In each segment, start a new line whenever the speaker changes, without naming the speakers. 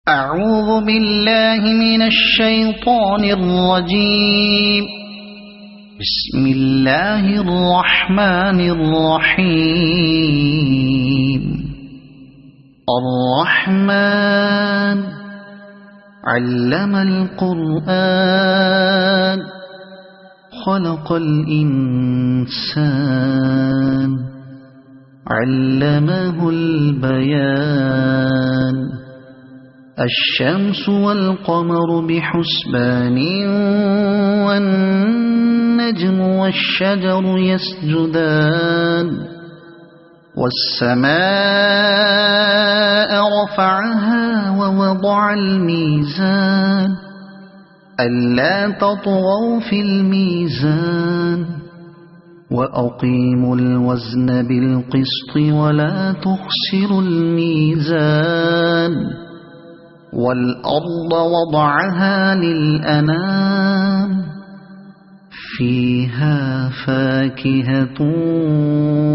أعوذ بالله من الشيطان الرجيم. بسم الله الرحمن الرحيم. الرحمن علم القرآن خلق الإنسان علمه البيان. الشمس والقمر بحسبان والنجم والشجر يسجدان. والسماء رفعها ووضع الميزان ألا تطغوا في الميزان وأقيموا الوزن بالقسط ولا تخسروا الميزان. والأرض وضعها للأنام فيها فاكهة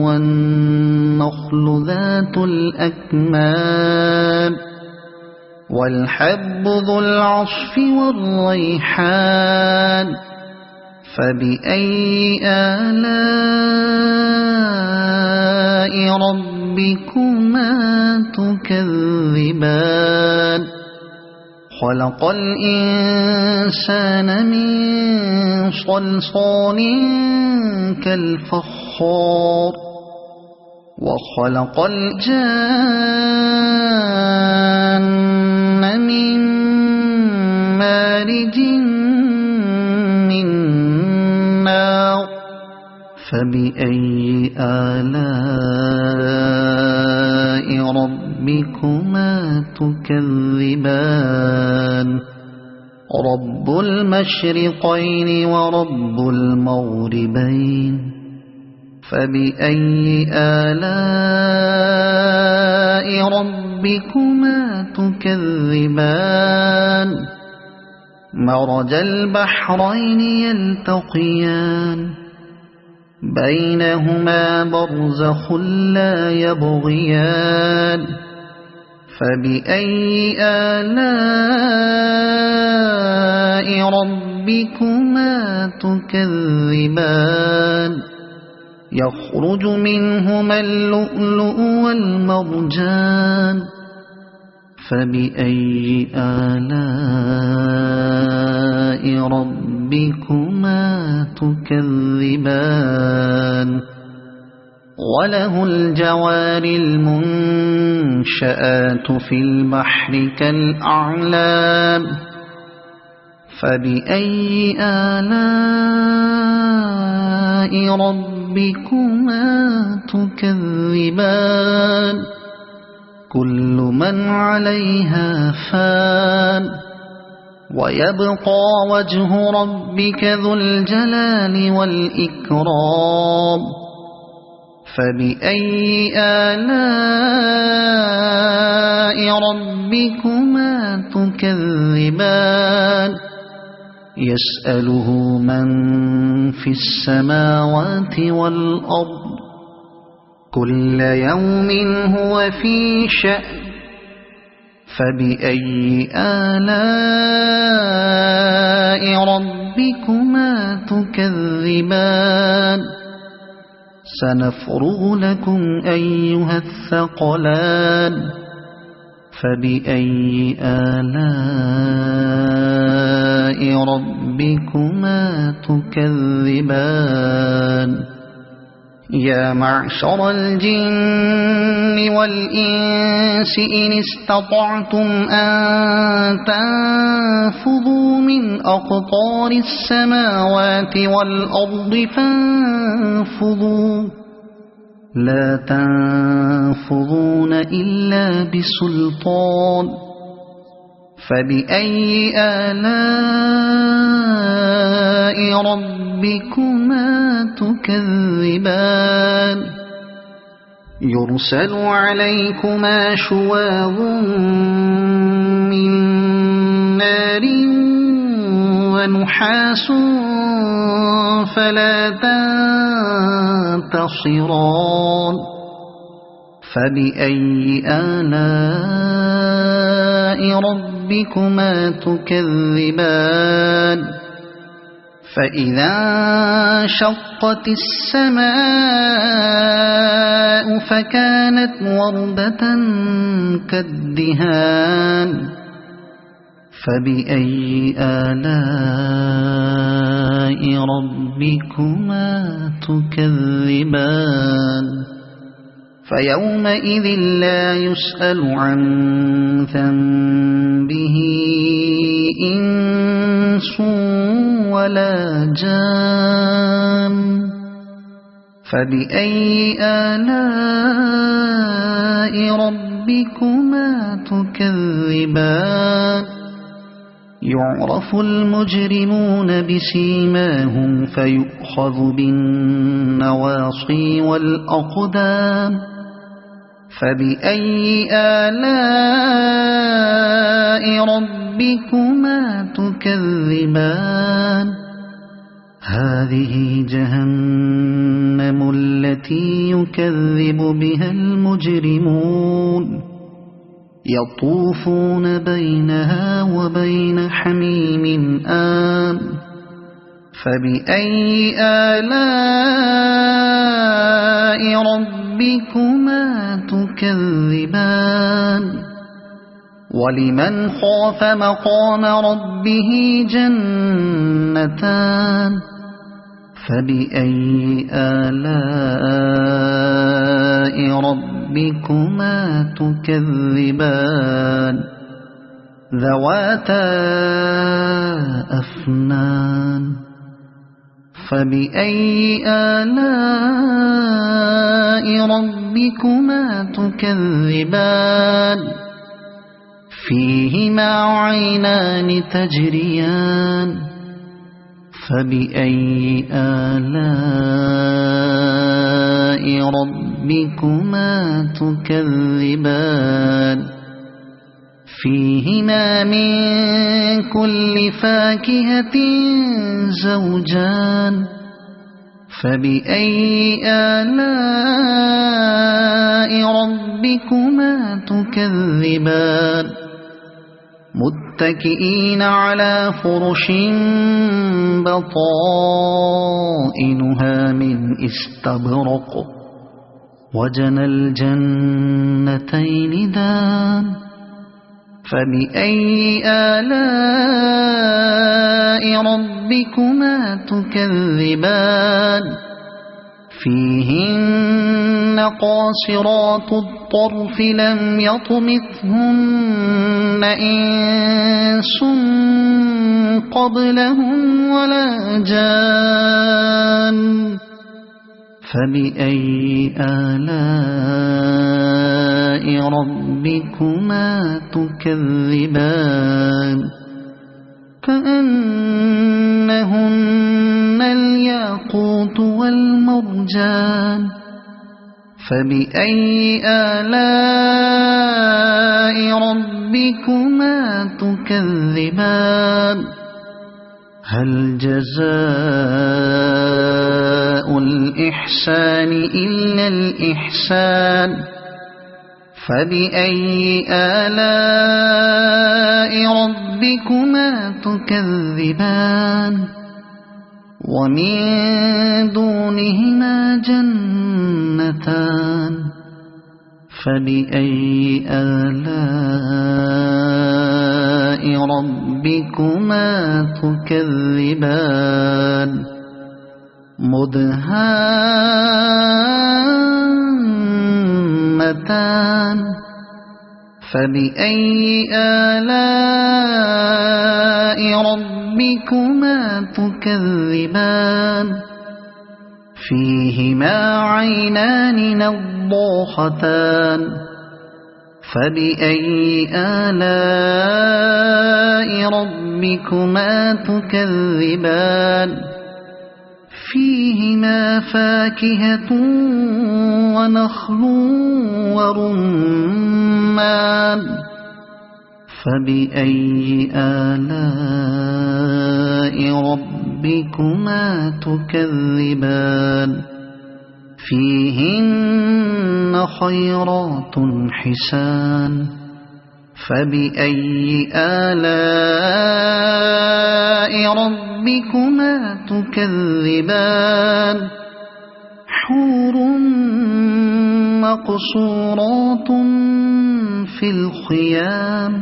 والنخل ذات الأكمام والحب ذو العصف والريحان. فبأي آلاء ربكما تكذبان. خلق الإنسان من صلصال كالفخار وخلق الجان من مارج من نار. فبأي آلاء ربكما تكذبان. رب المشرقين ورب المغربين. فبأي آلاء ربكما تكذبان. مرج البحرين يلتقيان بينهما برزخ لا يبغيان. فبأي آلاء ربكما تكذبان. يخرج منهما اللؤلؤ والمرجان. فبأي آلاء ربكما تكذبان. وله الجوار المنشآت في البحر كالأعلام. فبأي آلاء ربكما تكذبان. كل من عليها فان ويبقى وجه ربك ذو الجلال والإكرام. فبأي آلاء ربكما تكذبان. يسأله من في السماوات والأرض كل يوم هو في شأن. فبأي آلاء ربكما تكذبان. سنفرغ لكم أيها الثقلان. فبأي آلاء ربكما تكذبان. يا معشر الجن والإنس إن استطعتم أن تنفذوا من أقطار السماوات والأرض فانفذوا لا تنفذون إلا بسلطان. فبأي آلاء ربكما تكذبان. يرسل عليكما شواظ من نار ونحاس فلا تنتصران. فبأي آلاء ربكما تكذبان فإذا انشقت السماء فكانت وردة كالدهان فبأي آلاء ربكما تكذبان فيومئذ لا يسأل عن ذنبه إنس ولا جان فبأي آلاء ربكما تكذبان يعرف المجرمون بسيماهم فيؤخذ بالنواصي والأقدام فبأي آلاء ربكما تكذبان هذه جهنم التي يكذب بها المجرمون يطوفون بينها وبين حميم آن فبأي آلاء ربكما تكذبان ولمن خاف مقام ربه جنتان فبأي آلاء ربكما تكذبان ذواتا أفنان فبأي آلاء ربكما تكذبان فيهما عينان تجريان فبأي آلاء ربكما تكذبان فيهما من كل فاكهة زوجان فبأي آلاء ربكما تكذبان متكئين على فرش بطائنها من استبرق وجنى الجنتين دان فبأي آلاء ربكما تكذبان فيهن قاصرات الطرف لم يطمثهن إنس قبلهم ولا جان فبأي آلاء ربكما تكذبان كأنهن الياقوت والمرجان فبأي آلاء ربكما تكذبان هل جزاء الإحسان إلا الإحسان فبأي آلاء ربكما تكذبان ومن دونهما جنتان فبأي آلاء ربكما تكذبان مدهامتان فبأي آلاء ربكما تكذبان فيهما عينان نضاختان فبأي آلاء ربكما تكذبان فيهما فاكهة ونخل ورمان فبأي آلاء ربكما تكذبان فيهن خيرات حسان فبأي آلاء ربكما تكذبان حور مقصورات في الخيام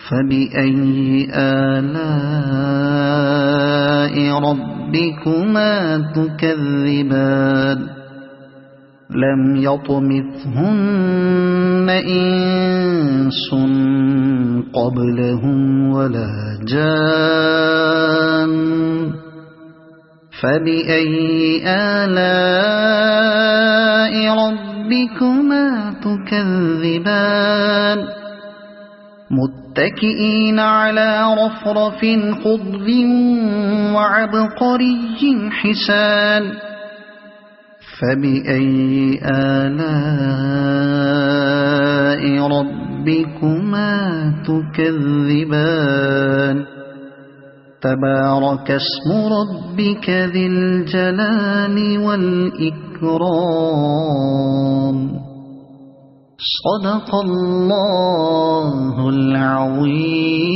فبأي آلاء ربكما تكذبان لم يطمثهن إنس قبلهم ولا جان فبأي آلاء ربكما تكذبان متكئين على رفرف خضر وعبقري حسان فبأي آلاء ربكما تكذبان تبارك اسم ربك ذي الجلال والإكرام صدق الله العظيم.